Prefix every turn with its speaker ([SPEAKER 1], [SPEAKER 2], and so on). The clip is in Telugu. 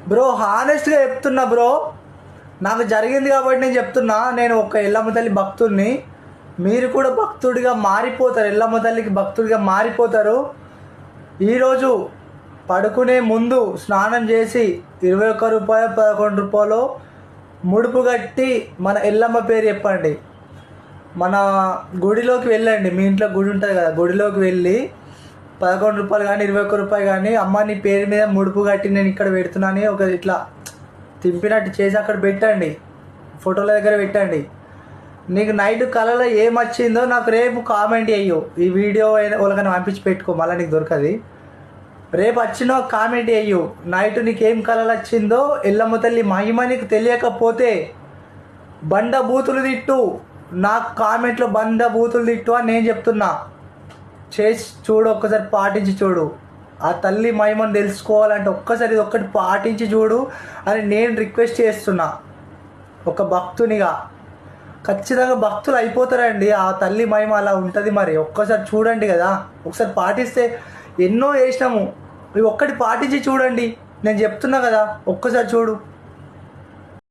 [SPEAKER 1] బ్రో హానెస్ట్గా చెప్తున్నా బ్రో, నాకు జరిగింది కాబట్టి నేను చెప్తున్నా. నేను ఒక ఎల్లమ్మ తల్లి భక్తుడిని, మీరు కూడా భక్తుడిగా మారిపోతారు, ఎల్లమ్మ తల్లికి భక్తుడిగా మారిపోతారు. ఈరోజు పడుకునే ముందు స్నానం చేసి 21 రూపాయలు 11 రూపాయలు ముడుపు కట్టి మన ఎల్లమ్మ పేరు చెప్పండి. మన గుడిలోకి వెళ్ళండి, మీ ఇంట్లో గుడి ఉంటుంది కదా, గుడిలోకి వెళ్ళి 11 రూపాయలు కానీ 21 రూపాయలు కానీ అమ్మ నీ పేరు మీద ముడుపు కట్టి నేను ఇక్కడ పెడుతున్నాను ఒక ఇట్లా తింపినట్టు చేసి అక్కడ పెట్టండి, ఫోటోల దగ్గర పెట్టండి. నీకు నైట్ కళలో ఏమొచ్చిందో నాకు రేపు కామెంట్ అయ్యో, ఈ వీడియో వాళ్ళకైనా పంపించి పెట్టుకో, మళ్ళీ నీకు దొరకది. రేపు వచ్చినా కామెంట్ అయ్యు, నైట్ నీకేం కళలు వచ్చిందో. ఎల్లమ్మ తల్లి మహిమ నీకు తెలియకపోతే బండ బూతులు తిట్టు, నాకు కామెంట్లో బండ బూతులు తిట్టు అని నేను చెప్తున్నా. చేసి చూడు, ఒక్కసారి పాటించి చూడు. ఆ తల్లి మహిమను తెలుసుకోవాలంటే ఒక్కసారి ఇది ఒక్కటి పాటించి చూడు అని నేను రిక్వెస్ట్ చేస్తున్నా. ఒక భక్తునిగా ఖచ్చితంగా భక్తులు అయిపోతారండి. ఆ తల్లి మహిమ అలా ఉంటుంది. మరి ఒక్కసారి చూడండి కదా, ఒకసారి పాటిస్తే ఎన్నో చేసినాము, ఇవి ఒక్కటి పాటించి చూడండి. నేను చెప్తున్నా కదా, ఒక్కసారి చూడు.